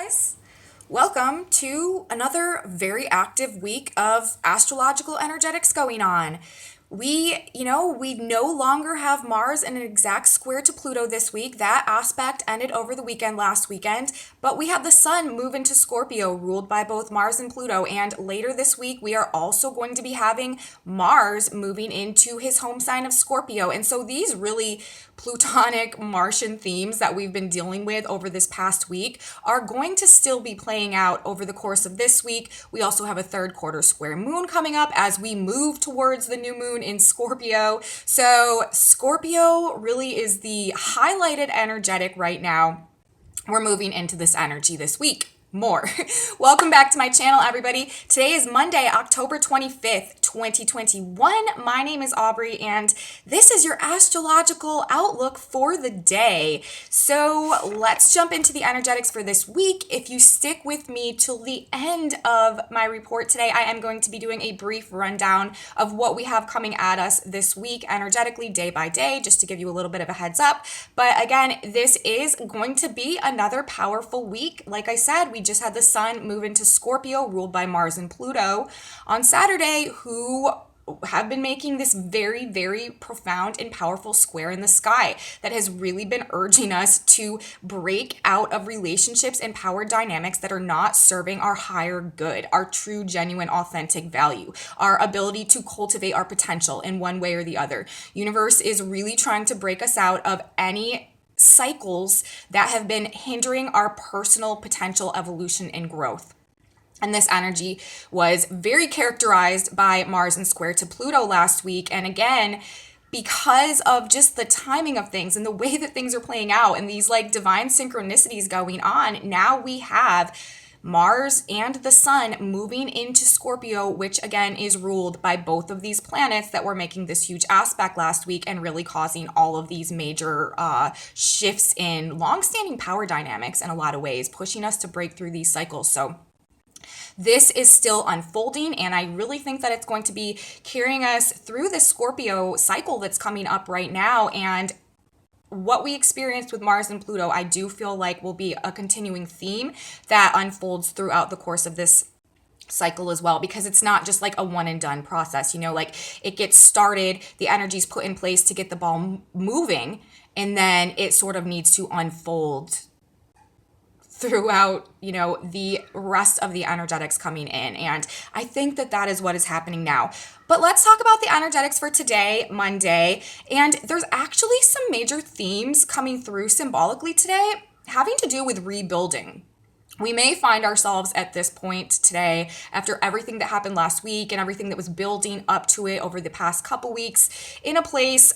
Guys, welcome to another very active week of astrological energetics going on. We no longer have Mars in an exact square to Pluto this week. That aspect ended over the weekend last weekend, but we have the Sun move into Scorpio, ruled by both Mars and Pluto. And later this week, we are also going to be having Mars moving into his home sign of Scorpio. And so these really Plutonic Martian themes that we've been dealing with over this past week are going to still be playing out over the course of this week. We also have a third quarter square moon coming up as we move towards the new moon in Scorpio. So Scorpio really is the highlighted energetic right now. We're moving into this energy this week. More. Welcome back to my channel, everybody. Today is Monday, October 25th, 2021. My name is Aubrey, and this is your astrological outlook for the day. So let's jump into the energetics for this week. If you stick with me till the end of my report today, I am going to be doing a brief rundown of what we have coming at us this week energetically, day by day, just to give you a little bit of a heads up. But again, this is going to be another powerful week. Like I said, we just had the Sun move into Scorpio, ruled by Mars and Pluto on Saturday, who have been making this very, very profound and powerful square in the sky that has really been urging us to break out of relationships and power dynamics that are not serving our higher good, our true, genuine, authentic value, our ability to cultivate our potential in one way or the other. Universe is really trying to break us out of any cycles that have been hindering our personal potential evolution and growth. And this energy was very characterized by Mars and square to Pluto last week. And again, because of just the timing of things and the way that things are playing out and these like divine synchronicities going on, now we have Mars and the Sun moving into Scorpio, which again is ruled by both of these planets that were making this huge aspect last week and really causing all of these major shifts in long-standing power dynamics in a lot of ways, pushing us to break through these cycles. So this is still unfolding, and I really think that it's going to be carrying us through this Scorpio cycle that's coming up right now. And what we experienced with Mars and Pluto, I do feel like will be a continuing theme that unfolds throughout the course of this cycle as well, because it's not just like a one and done process, like it gets started, the energy's put in place to get the ball moving, and then it sort of needs to unfold throughout, the rest of the energetics coming in. And I think that that is what is happening now. But let's talk about the energetics for today, Monday. And there's actually some major themes coming through symbolically today having to do with rebuilding. We may find ourselves at this point today, after everything that happened last week and everything that was building up to it over the past couple weeks, in a place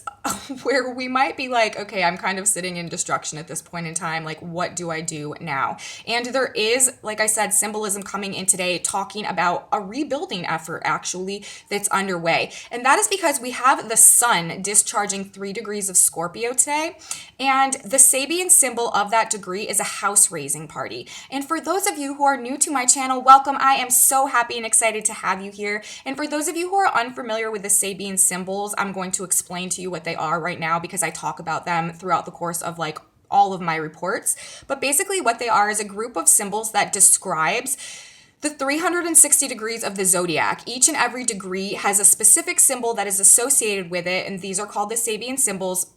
where we might be like, okay, I'm kind of sitting in destruction at this point in time. Like, what do I do now? And there is, like I said, symbolism coming in today talking about a rebuilding effort actually that's underway. And that is because we have the Sun discharging 3 degrees of Scorpio today. And the Sabian symbol of that degree is a house raising party. And for those of you who are new to my channel, welcome. I am so happy and excited to have you here. And for those of you who are unfamiliar with the Sabian symbols, I'm going to explain to you what they are right now because I talk about them throughout the course of like all of my reports. But basically what they are is a group of symbols that describes the 360 degrees of the zodiac. Each and every degree has a specific symbol that is associated with it, and these are called the Sabian symbols.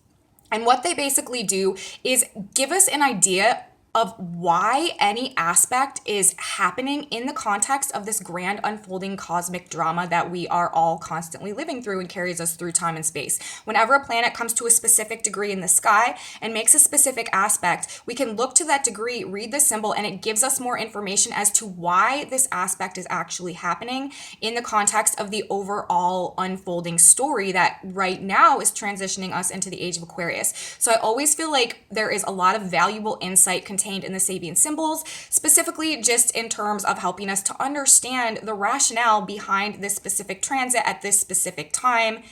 And what they basically do is give us an idea of why any aspect is happening in the context of this grand unfolding cosmic drama that we are all constantly living through and carries us through time and space. Whenever a planet comes to a specific degree in the sky and makes a specific aspect, we can look to that degree, read the symbol, and it gives us more information as to why this aspect is actually happening in the context of the overall unfolding story that right now is transitioning us into the age of Aquarius. So I always feel like there is a lot of valuable insight contained in the Sabian symbols, specifically just in terms of helping us to understand the rationale behind this specific transit at this specific time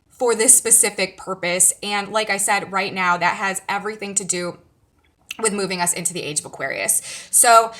for this specific purpose. And like I said, right now, that has everything to do with moving us into the age of Aquarius. So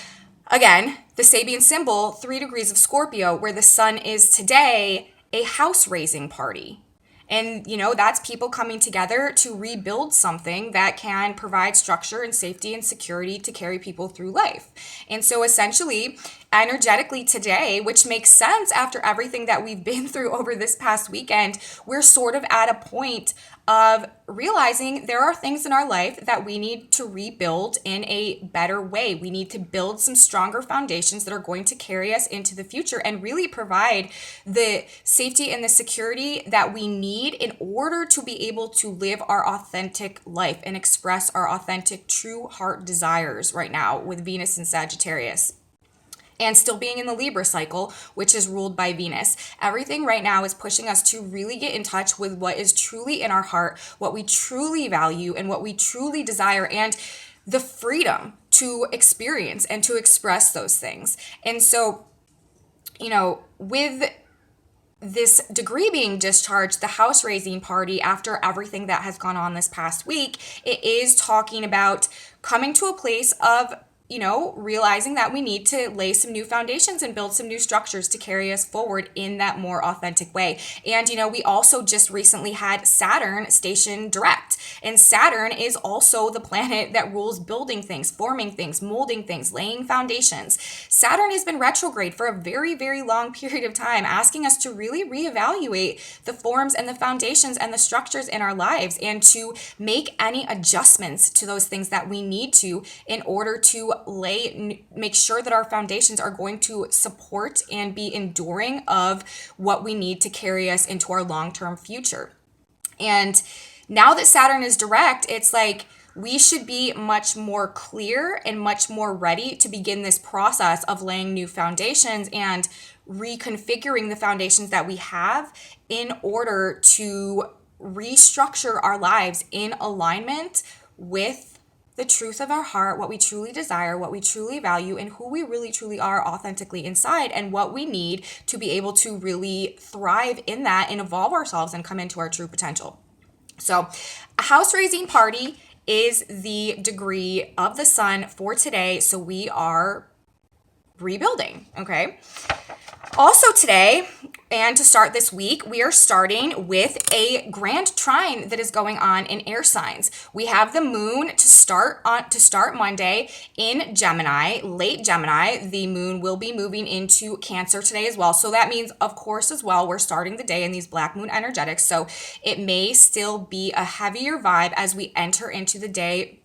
again, the Sabian symbol, 3 degrees of Scorpio, where the Sun is today, a house raising party. And, that's people coming together to rebuild something that can provide structure and safety and security to carry people through life. And so essentially, energetically today, which makes sense after everything that we've been through over this past weekend, we're sort of at a point of realizing there are things in our life that we need to rebuild in a better way. We need to build some stronger foundations that are going to carry us into the future and really provide the safety and the security that we need in order to be able to live our authentic life and express our authentic true heart desires right now with Venus and Sagittarius. And still being in the Libra cycle, which is ruled by Venus. Everything right now is pushing us to really get in touch with what is truly in our heart, what we truly value, and what we truly desire, and the freedom to experience and to express those things. And so, with this degree being discharged, the house raising party, after everything that has gone on this past week, it is talking about coming to a place of realizing that we need to lay some new foundations and build some new structures to carry us forward in that more authentic way. And, we also just recently had Saturn station direct. And Saturn is also the planet that rules building things, forming things, molding things, laying foundations. Saturn has been retrograde for a very, very long period of time, asking us to really reevaluate the forms and the foundations and the structures in our lives and to make any adjustments to those things that we need to in order to make sure that our foundations are going to support and be enduring of what we need to carry us into our long-term future. And now that Saturn is direct, it's like we should be much more clear and much more ready to begin this process of laying new foundations and reconfiguring the foundations that we have in order to restructure our lives in alignment with the truth of our heart, what we truly desire, what we truly value, and who we really truly are authentically inside, and what we need to be able to really thrive in that and evolve ourselves and come into our true potential. So a house raising party is the degree of the sun for today. So we are rebuilding, okay? Also today, and to start this week, we are starting with a grand trine that is going on in air signs. We have the moon to start Monday in Gemini, late Gemini. The moon will be moving into Cancer today as well. So that means, of course, as well, we're starting the day in these black moon energetics. So it may still be a heavier vibe as we enter into the day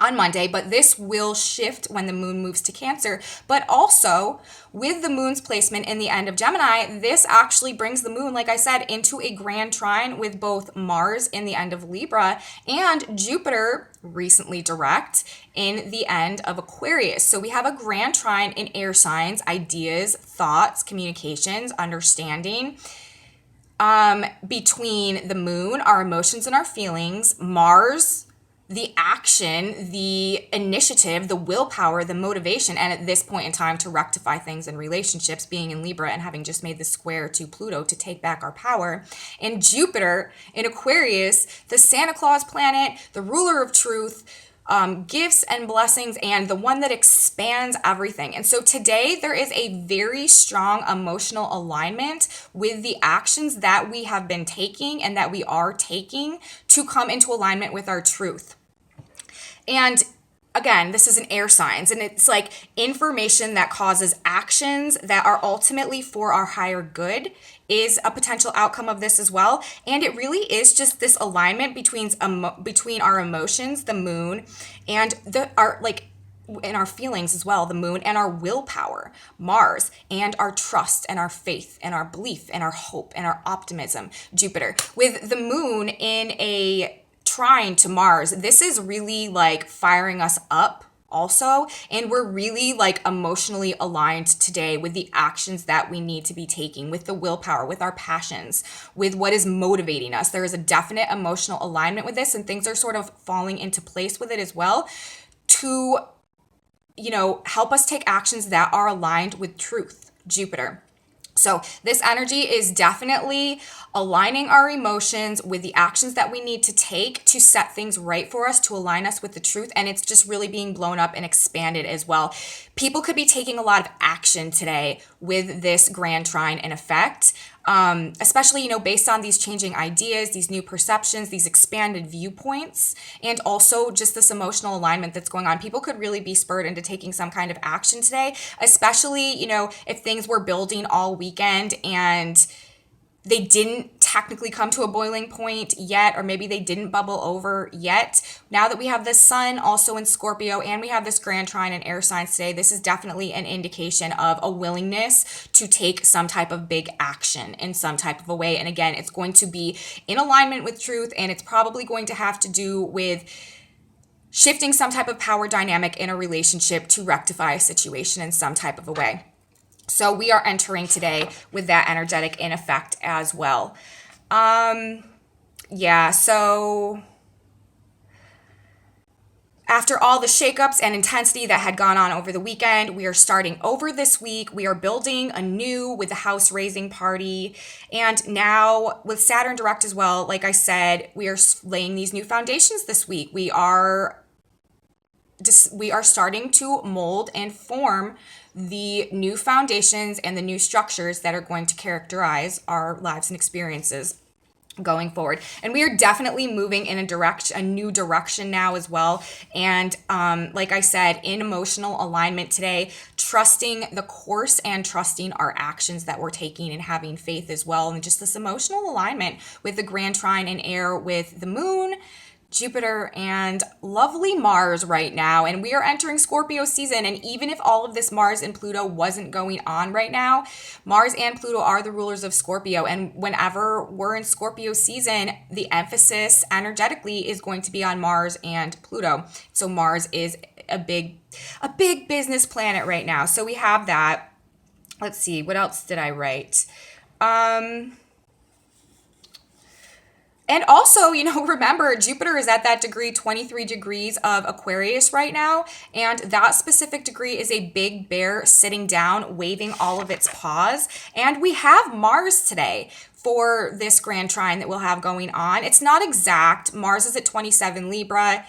on Monday, but this will shift when the moon moves to Cancer. But also, with the moon's placement in the end of Gemini, this actually brings the moon, like I said, into a grand trine with both Mars in the end of Libra and Jupiter recently direct in the end of Aquarius. So we have a grand trine in air signs, ideas, thoughts, communications, understanding, between the moon, our emotions and our feelings, Mars, the action, the initiative, the willpower, the motivation, and at this point in time to rectify things in relationships, being in Libra and having just made the square to Pluto to take back our power. And Jupiter in Aquarius, the Santa Claus planet, the ruler of truth, gifts and blessings, and the one that expands everything. And so today there is a very strong emotional alignment with the actions that we have been taking and that we are taking to come into alignment with our truth. And again, this is an air signs, and it's like information that causes actions that are ultimately for our higher good is a potential outcome of this as well. And it really is just this alignment between our emotions, the moon, and in our feelings as well, the moon, and our willpower, Mars, and our trust and our faith and our belief and our hope and our optimism, Jupiter. With the moon in a trine to Mars, this is really like firing us up also, and we're really like emotionally aligned today with the actions that we need to be taking, with the willpower, with our passions, with what is motivating us. There is a definite emotional alignment with this, and things are sort of falling into place with it as well to help us take actions that are aligned with truth, Jupiter. So this energy is definitely aligning our emotions with the actions that we need to take to set things right for us, to align us with the truth. And it's just really being blown up and expanded as well. People could be taking a lot of action today with this grand trine in effect, especially, based on these changing ideas, these new perceptions, these expanded viewpoints, and also just this emotional alignment that's going on. People could really be spurred into taking some kind of action today, especially, if things were building all weekend and they didn't technically come to a boiling point yet, or maybe they didn't bubble over yet. Now that we have the sun also in Scorpio and we have this grand trine in air signs today, this is definitely an indication of a willingness to take some type of big action in some type of a way. And again, it's going to be in alignment with truth, and it's probably going to have to do with shifting some type of power dynamic in a relationship to rectify a situation in some type of a way. So we are entering today with that energetic in effect as well. So after all the shakeups and intensity that had gone on over the weekend, we are starting over this week. We are building anew with the house raising party. And now with Saturn direct as well, like I said, we are laying these new foundations this week. We are starting to mold and form the new foundations and the new structures that are going to characterize our lives and experiences going forward. And we are definitely moving in a new direction now as well. And like I said, in emotional alignment today, trusting the course and trusting our actions that we're taking and having faith as well. And just this emotional alignment with the grand trine in air with the moon, Jupiter, and lovely Mars right now. And we are entering Scorpio season. And even if all of this Mars and Pluto wasn't going on right now, Mars and Pluto are the rulers of Scorpio. And whenever we're in Scorpio season, the emphasis energetically is going to be on Mars and Pluto. So Mars is a big business planet right now. So we have that. Let's see, what else did I write? And also, remember, Jupiter is at that degree, 23 degrees of Aquarius right now. And that specific degree is a big bear sitting down, waving all of its paws. And we have Mars today for this grand trine that we'll have going on. It's not exact. Mars is at 27 Libra.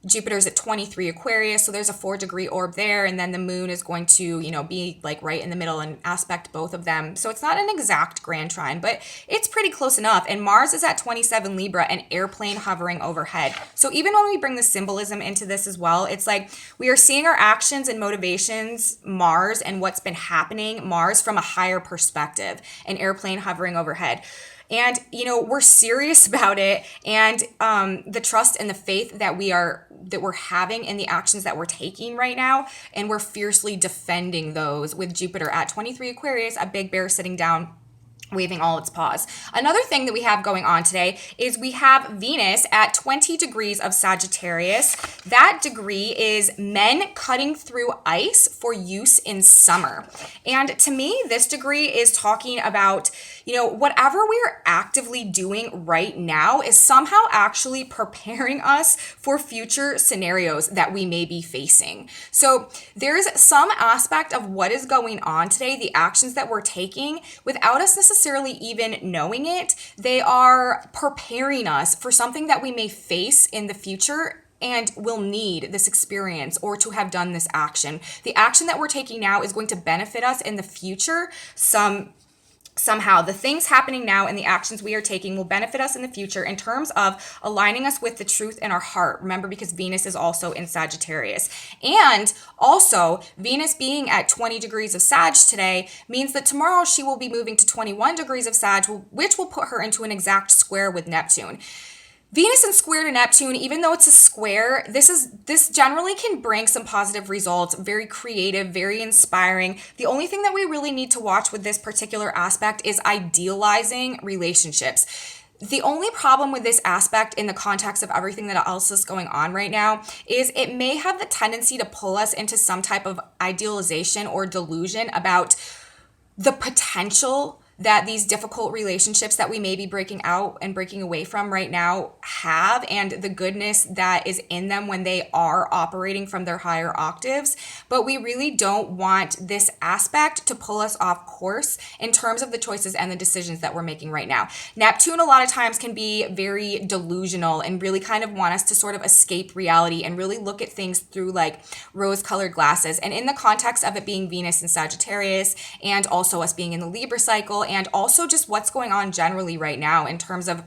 Jupiter's at 23 Aquarius, so there's a 4-degree orb there, and then the moon is going to, be like right in the middle and aspect both of them. So it's not an exact grand trine, but it's pretty close enough. And Mars is at 27 Libra, an airplane hovering overhead. So even when we bring the symbolism into this as well, it's like we are seeing our actions and motivations, Mars, and what's been happening, Mars, from a higher perspective, an airplane hovering overhead. And, we're serious about it. And the trust and the faith that we're having in the actions that we're taking right now. And we're fiercely defending those with Jupiter at 23 Aquarius, a big bear sitting down, waving all its paws. Another thing that we have going on today is we have Venus at 20 degrees of Sagittarius. That degree is men cutting through ice for use in summer. And to me, this degree is talking about, whatever we're actively doing right now is somehow actually preparing us for future scenarios that we may be facing. So there's some aspect of what is going on today, the actions that we're taking, without us necessarily even knowing it, they are preparing us for something that we may face in the future and will need this experience or to have done this action. The action that we're taking now is going to benefit us in the future somehow. The things happening now and the actions we are taking will benefit us in the future in terms of aligning us with the truth in our heart. Remember, because Venus is also in Sagittarius. And also, Venus being at 20 degrees of Sag today means that tomorrow she will be moving to 21 degrees of Sag, which will put her into an exact square with Neptune. Venus and square to Neptune, even though it's a square, this generally can bring some positive results, very creative, very inspiring. The only thing that we really need to watch with this particular aspect is idealizing relationships. The only problem with this aspect in the context of everything that else is going on right now is it may have the tendency to pull us into some type of idealization or delusion about the potential that these difficult relationships that we may be breaking out and breaking away from right now have, and the goodness that is in them when they are operating from their higher octaves. But we really don't want this aspect to pull us off course in terms of the choices and the decisions that we're making right now. Neptune a lot of times can be very delusional and really kind of want us to sort of escape reality and really look at things through like rose-colored glasses. And in the context of it being Venus in Sagittarius, and also us being in the Libra cycle, and also just what's going on generally right now in terms of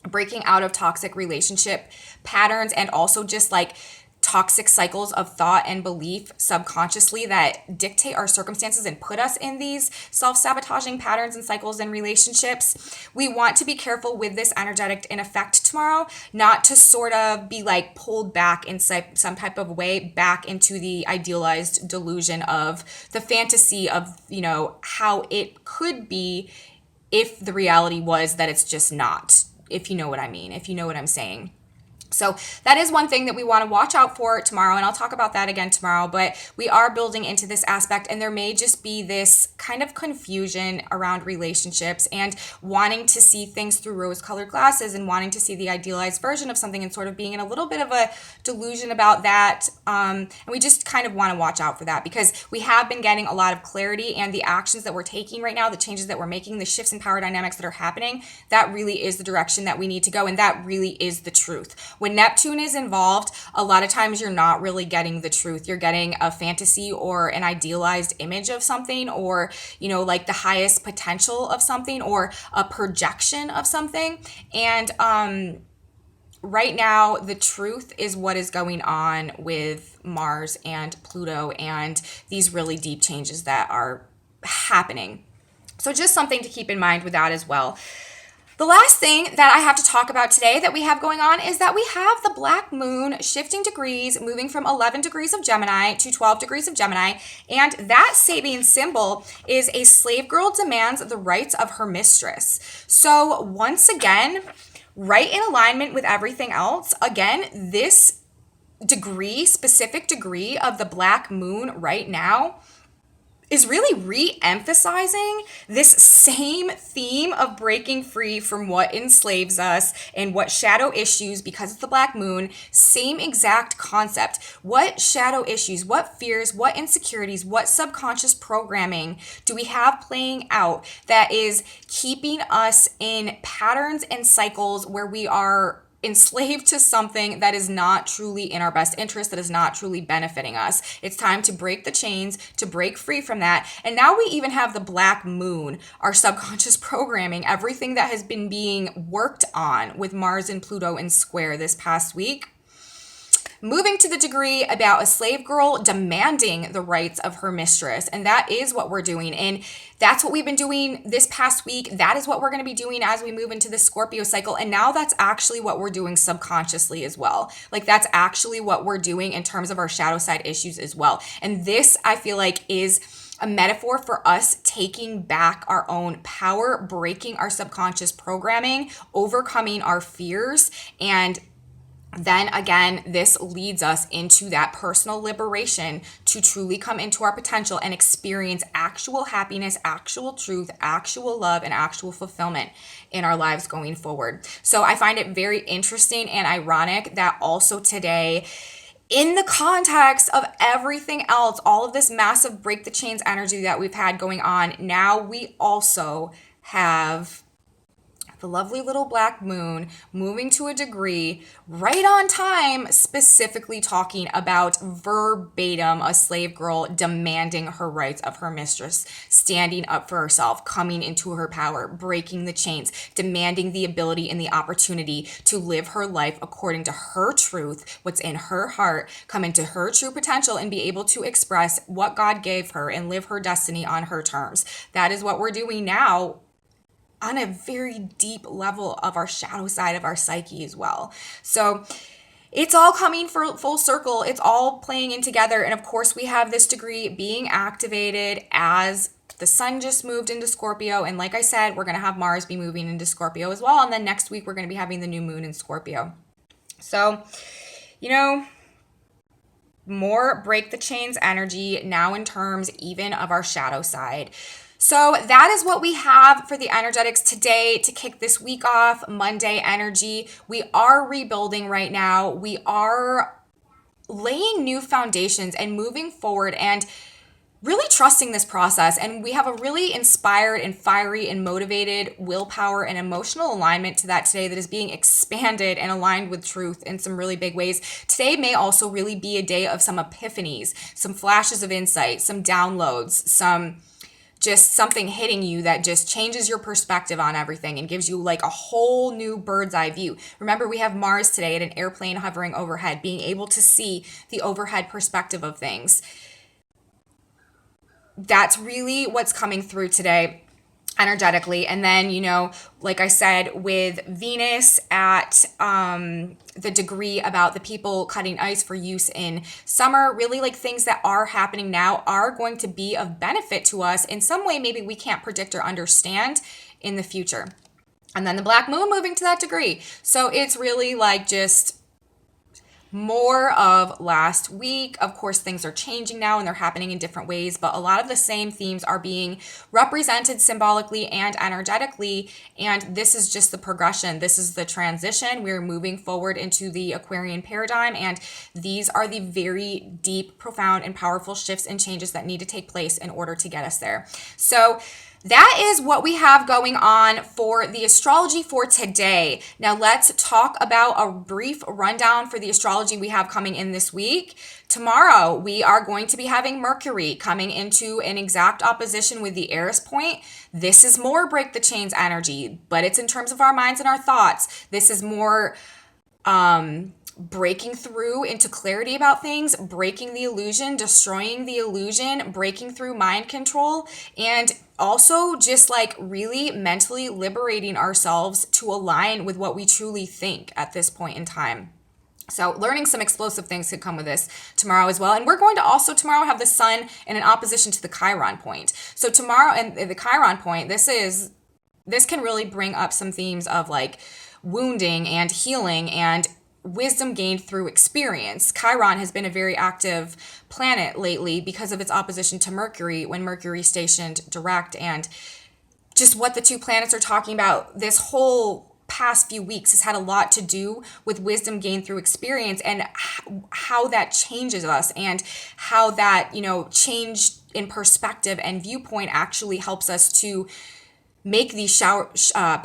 breaking out of toxic relationship patterns, and also just like toxic cycles of thought and belief subconsciously that dictate our circumstances and put us in these self-sabotaging patterns and cycles and relationships. We want to be careful with this energetic in effect tomorrow, not to sort of be like pulled back in some type of way back into the idealized delusion of the fantasy of, you know, how it could be if the reality was that it's just not, if you know what I mean, if you know what I'm saying. So that is one thing that we want to watch out for tomorrow, and I'll talk about that again tomorrow, but we are building into this aspect, and there may just be this kind of confusion around relationships and wanting to see things through rose-colored glasses and wanting to see the idealized version of something and sort of being in a little bit of a delusion about that. And we just kind of want to watch out for that, because we have been getting a lot of clarity, and the actions that we're taking right now, the changes that we're making, the shifts in power dynamics that are happening, that really is the direction that we need to go, and that really is the truth. When Neptune is involved, a lot of times you're not really getting the truth. You're getting a fantasy or an idealized image of something, or, you know, like the highest potential of something, or a projection of something. And right now, the truth is what is going on with Mars and Pluto and these really deep changes that are happening. So just something to keep in mind with that as well. The last thing that I have to talk about today that we have going on is that we have the black moon shifting degrees, moving from 11 degrees of Gemini to 12 degrees of Gemini. And that Sabian symbol is a slave girl demands the rights of her mistress. So once again, right in alignment with everything else, again, this degree, specific degree of the black moon right now is really re-emphasizing this same theme of breaking free from what enslaves us and what shadow issues, because it's the black moon, same exact concept. What shadow issues, what fears, what insecurities, what subconscious programming do we have playing out that is keeping us in patterns and cycles where we are enslaved to something that is not truly in our best interest, that is not truly benefiting us? It's time to break the chains, to break free from that. And now we even have the black moon, our subconscious programming, everything that has been being worked on with Mars and Pluto in square this past week, moving to the degree about a slave girl demanding the rights of her mistress. And that is what we're doing. And that's what we've been doing this past week. That is what we're going to be doing as we move into the Scorpio cycle. And now that's actually what we're doing subconsciously as well. Like, that's actually what we're doing in terms of our shadow side issues as well. And this, I feel like, is a metaphor for us taking back our own power, breaking our subconscious programming, overcoming our fears, and then again, this leads us into that personal liberation to truly come into our potential and experience actual happiness, actual truth, actual love, and actual fulfillment in our lives going forward. So I find it very interesting and ironic that also today, in the context of everything else, all of this massive break the chains energy that we've had going on, now we also have the lovely little black moon moving to a degree right on time, specifically talking about verbatim a slave girl demanding her rights of her mistress, standing up for herself, coming into her power, breaking the chains, demanding the ability and the opportunity to live her life according to her truth, what's in her heart, come into her true potential, and be able to express what God gave her and live her destiny on her terms. That is what we're doing now on a very deep level of our shadow side of our psyche as well. So it's all coming for full circle. It's all playing in together. And of course, we have this degree being activated as the sun just moved into Scorpio. And like I said, we're going to have Mars be moving into Scorpio as well. And then next week, we're going to be having the new moon in Scorpio. So, you know, more break the chains energy now in terms even of our shadow side. So that is what we have for the energetics today to kick this week off. Monday energy. We are rebuilding right now. We are laying new foundations and moving forward and really trusting this process. And we have a really inspired and fiery and motivated willpower and emotional alignment to that today that is being expanded and aligned with truth in some really big ways. Today may also really be a day of some epiphanies, some flashes of insight, some downloads, some just something hitting you that just changes your perspective on everything and gives you like a whole new bird's eye view. Remember, we have Mars today at an airplane hovering overhead, being able to see the overhead perspective of things. That's really what's coming through today energetically. And then, like I said, with Venus at the degree about the people cutting ice for use in summer, really like things that are happening now are going to be of benefit to us in some way maybe we can't predict or understand in the future. And then the black moon moving to that degree. So it's really like just more of last week. Of course, things are changing now and they're happening in different ways, but a lot of the same themes are being represented symbolically and energetically. And this is just the progression. This is the transition. We're moving forward into the Aquarian paradigm. And these are the very deep, profound, and powerful shifts and changes that need to take place in order to get us there. So that is what we have going on for the astrology for today. Now let's talk about a brief rundown for the astrology we have coming in this week. Tomorrow, we are going to be having Mercury coming into an exact opposition with the Eris point. This is more break the chains energy, but it's in terms of our minds and our thoughts. This is more breaking through into clarity about things, breaking the illusion, destroying the illusion, breaking through mind control, and also just like really mentally liberating ourselves to align with what we truly think at this point in time. So learning some explosive things could come with this tomorrow as well. And we're going to also tomorrow have the sun in an opposition to the Chiron point. So tomorrow and the Chiron point, this can really bring up some themes of like wounding and healing and wisdom gained through experience. Chiron has been a very active planet lately because of its opposition to Mercury when Mercury stationed direct, and just what the two planets are talking about this whole past few weeks has had a lot to do with wisdom gained through experience and how that changes us and how that, change in perspective and viewpoint actually helps us to make these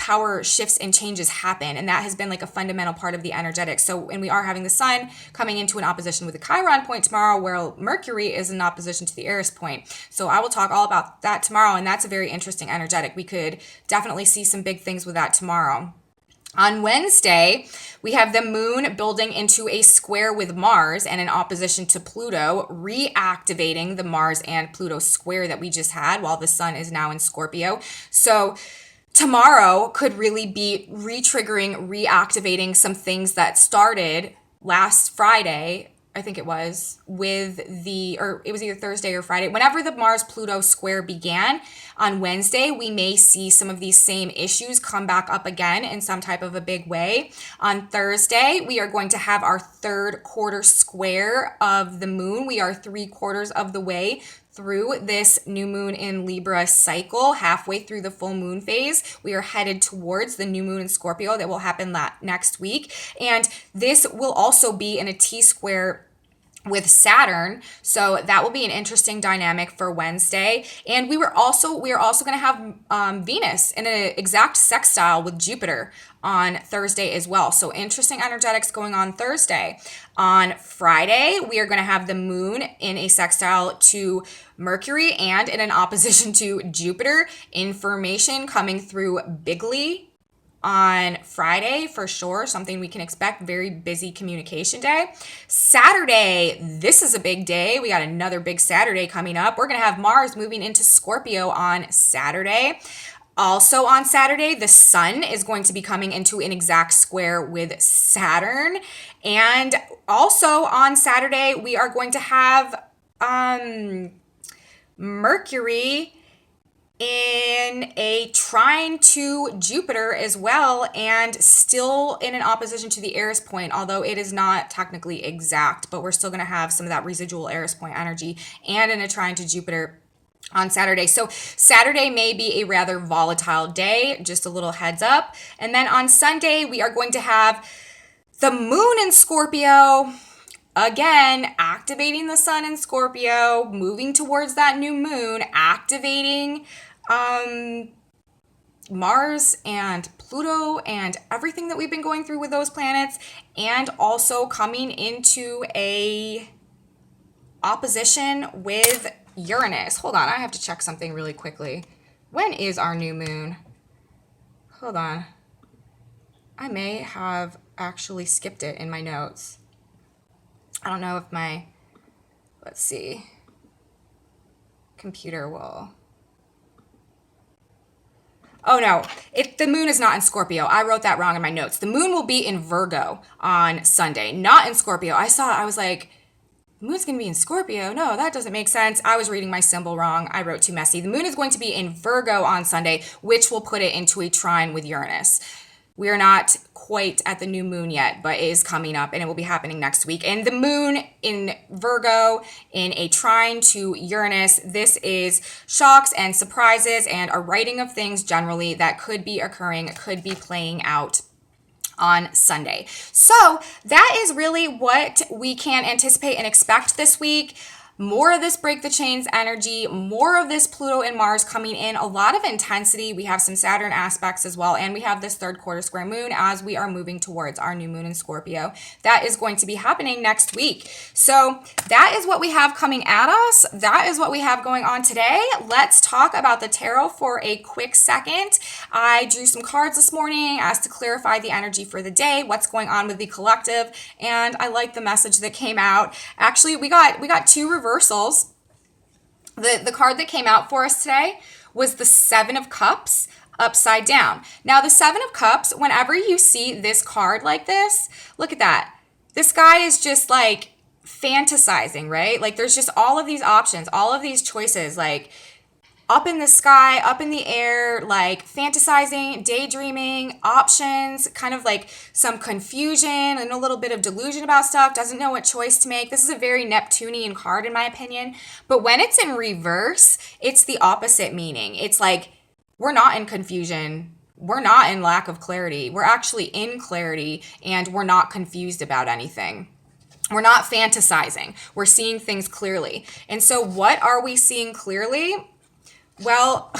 power shifts and changes happen. And that has been like a fundamental part of the energetics. So, and we are having the sun coming into an opposition with the Chiron point tomorrow, where Mercury is in opposition to the Eris point. So I will talk all about that tomorrow. And that's a very interesting energetic. We could definitely see some big things with that tomorrow. On Wednesday, we have the moon building into a square with Mars and in opposition to Pluto, reactivating the Mars and Pluto square that we just had while the sun is now in Scorpio. So tomorrow could really be re-triggering, reactivating some things that started last Friday, I think it was, it was either Thursday or Friday. Whenever the Mars-Pluto square began on Wednesday, we may see some of these same issues come back up again in some type of a big way. On Thursday, we are going to have our third quarter square of the moon. We are 3/4 of the way through this new moon in Libra cycle, halfway through the full moon phase. We are headed towards the new moon in Scorpio that will happen next week. And this will also be in a T-square with Saturn. So that will be an interesting dynamic for Wednesday. And we are also going to have Venus in an exact sextile with Jupiter on Thursday as well. So interesting energetics going on Thursday. On Friday, we are going to have the moon in a sextile to Mercury and in an opposition to Jupiter. Information coming through bigly on Friday for sure, something we can expect. Very busy communication day. Saturday, this is a big day. We got another big Saturday coming up. We're going to have Mars moving into Scorpio on Saturday. Also on Saturday, the sun is going to be coming into an exact square with Saturn. And also on Saturday, we are going to have Mercury in a trine to Jupiter as well, and still in an opposition to the Eris point, although it is not technically exact, but we're still going to have some of that residual Eris point energy, and in a trine to Jupiter on Saturday. So Saturday may be a rather volatile day, just a little heads up. And then on Sunday, we are going to have the moon in Scorpio, again, activating the sun in Scorpio, moving towards that new moon, activating Mars and Pluto and everything that we've been going through with those planets, and also coming into a opposition with Uranus. Hold on, I have to check something really quickly. When is our new moon? Hold on. I may have actually skipped it in my notes. I don't know if my, let's see, computer will. Oh no, the moon is not in Scorpio. I wrote that wrong in my notes. The moon will be in Virgo on Sunday, not in Scorpio. I was like, the moon's going to be in Scorpio. No, that doesn't make sense. I was reading my symbol wrong. I wrote too messy. The moon is going to be in Virgo on Sunday, which will put it into a trine with Uranus. We are not quite at the new moon yet, but it is coming up and it will be happening next week. And the moon in Virgo in a trine to Uranus, this is shocks and surprises and a writing of things generally that could be occurring, could be playing out on Sunday. So that is really what we can anticipate and expect this week. More of this break the chains energy, more of this Pluto and Mars coming in, a lot of intensity. We have some Saturn aspects as well, and we have this third quarter square moon as we are moving towards our new moon in Scorpio. That is going to be happening next week. So that is what we have coming at us. That is what we have going on today. Let's talk about the tarot for a quick second. I drew some cards this morning as to clarify the energy for the day, what's going on with the collective, and I like the message that came out. Actually, we got two reversals. The card that came out for us today was the Seven of Cups upside down. Now, the Seven of Cups, whenever you see this card like this, look at that. This guy is just like fantasizing, right? Like there's just all of these options, all of these choices, like up in the sky, up in the air, like fantasizing, daydreaming, options, kind of like some confusion and a little bit of delusion about stuff, doesn't know what choice to make. This is a very Neptunian card in my opinion. But when it's in reverse, it's the opposite meaning. It's like, we're not in confusion. We're not in lack of clarity. We're actually in clarity and we're not confused about anything. We're not fantasizing. We're seeing things clearly. And so what are we seeing clearly? Well,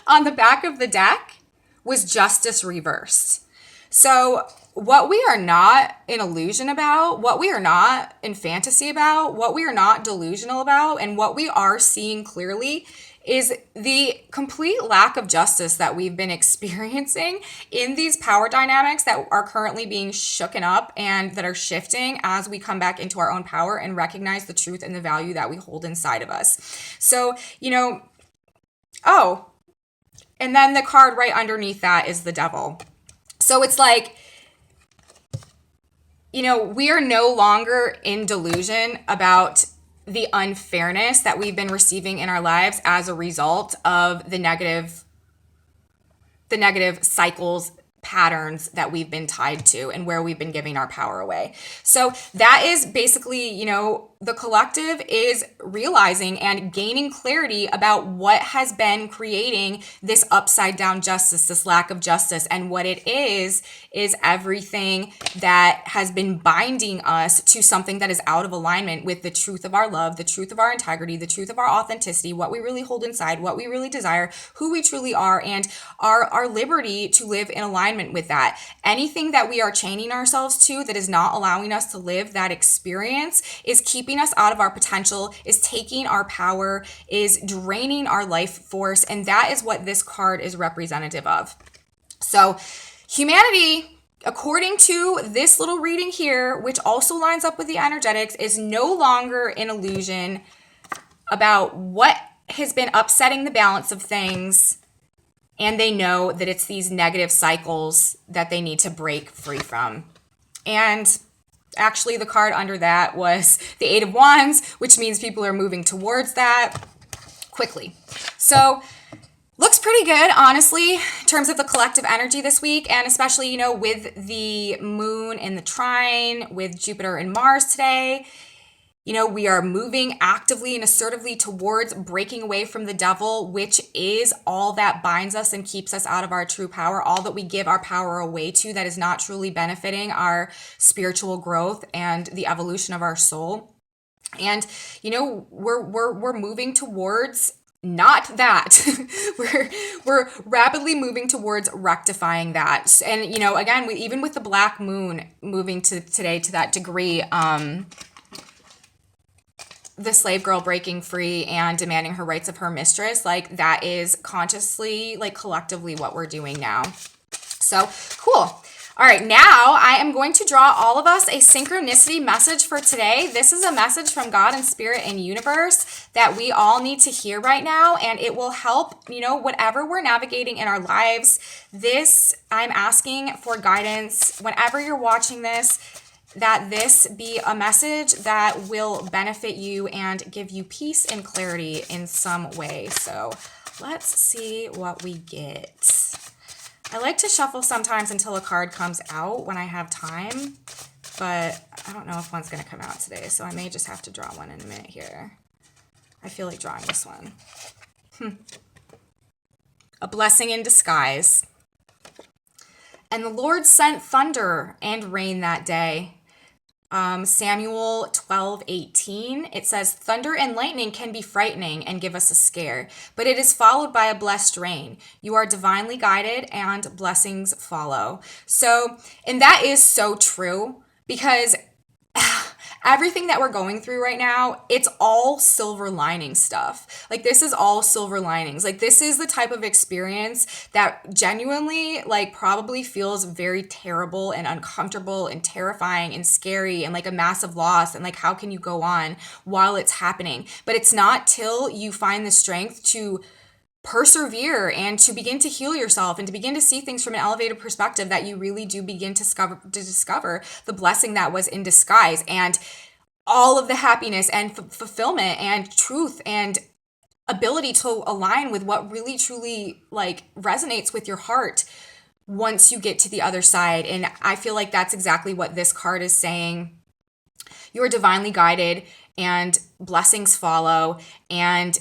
on the back of the deck was justice reversed. So what we are not in illusion about, what we are not in fantasy about, what we are not delusional about, and what we are seeing clearly is the complete lack of justice that we've been experiencing in these power dynamics that are currently being shooken up and that are shifting as we come back into our own power and recognize the truth and the value that we hold inside of us. So, oh, and then the card right underneath that is the devil. So it's like, we are no longer in delusion about the unfairness that we've been receiving in our lives as a result of the negative cycles, patterns that we've been tied to and where we've been giving our power away. So that is basically, the collective is realizing and gaining clarity about what has been creating this upside down justice, this lack of justice. And what it is everything that has been binding us to something that is out of alignment with the truth of our love, the truth of our integrity, the truth of our authenticity, what we really hold inside, what we really desire, who we truly are, and our liberty to live in alignment with that. Anything that we are chaining ourselves to that is not allowing us to live that experience is keeping us out of our potential, is taking our power, is draining our life force. And that is what this card is representative of. So humanity, according to this little reading here, which also lines up with the energetics, is no longer in illusion about what has been upsetting the balance of things. And they know that it's these negative cycles that they need to break free from. And actually, the card under that was the Eight of Wands, which means people are moving towards that quickly. So looks pretty good, honestly, in terms of the collective energy this week. And especially, with the moon in the trine, with Jupiter and Mars today. You know, we are moving actively and assertively towards breaking away from the devil, which is all that binds us and keeps us out of our true power, all that we give our power away to that is not truly benefiting our spiritual growth and the evolution of our soul. And, you know, we're moving towards not that. we're rapidly moving towards rectifying that. And, you know, again, even with the black moon moving to today to that degree, the slave girl breaking free and demanding her rights of her mistress, like that is consciously, like collectively what we're doing now. So cool. All right, now I am going to draw all of us a synchronicity message for today. This is a message from God and Spirit and universe that we all need to hear right now, and it will help, you know, whatever we're navigating in our lives. This, I'm asking for guidance whenever you're watching this, that this be a message that will benefit you and give you peace and clarity in some way. So let's see what we get. I like to shuffle sometimes until a card comes out when I have time, but I don't know if one's going to come out today, so I may just have to draw one in a minute here. I feel like drawing this one. A blessing in disguise. And the Lord sent thunder and rain that day. Samuel 12:18, it says, thunder and lightning can be frightening and give us a scare, but it is followed by a blessed rain. You are divinely guided and blessings follow. So, and that is so true because everything that we're going through right now, it's all silver lining stuff. Like this is all silver linings. Like this is the type of experience that genuinely like probably feels very terrible and uncomfortable and terrifying and scary and like a massive loss and like how can you go on while it's happening? But it's not till you find the strength to persevere and to begin to heal yourself and to begin to see things from an elevated perspective that you really do begin to discover the blessing that was in disguise and all of the happiness and fulfillment and truth and ability to align with what really truly like resonates with your heart once you get to the other side. And I feel like that's exactly what this card is saying. You are divinely guided and blessings follow. And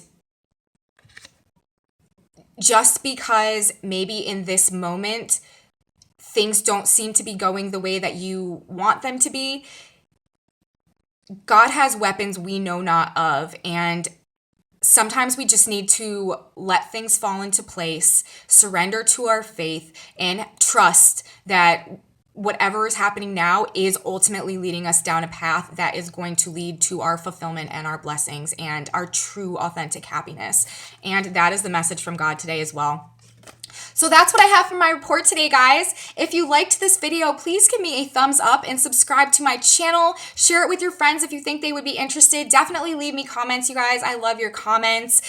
just because maybe in this moment things don't seem to be going the way that you want them to be, God has weapons we know not of, and sometimes we just need to let things fall into place, surrender to our faith, and trust that whatever is happening now is ultimately leading us down a path that is going to lead to our fulfillment and our blessings and our true authentic happiness. And that is the message from God today as well. So that's what I have for my report today, guys. If you liked this video, please give me a thumbs up and subscribe to my channel. Share it with your friends if you think they would be interested. Definitely leave me comments, you guys. I love your comments.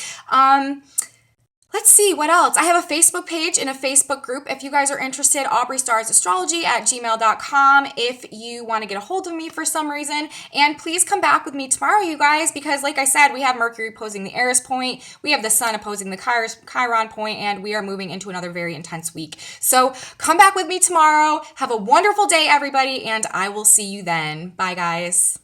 Let's see, what else? I have a Facebook page and a Facebook group. If you guys are interested, aubreystarsastrology@gmail.com if you want to get a hold of me for some reason. And please come back with me tomorrow, you guys, because like I said, we have Mercury opposing the Eris point, we have the Sun opposing the Chiron point, and we are moving into another very intense week. So come back with me tomorrow. Have a wonderful day, everybody, and I will see you then. Bye, guys.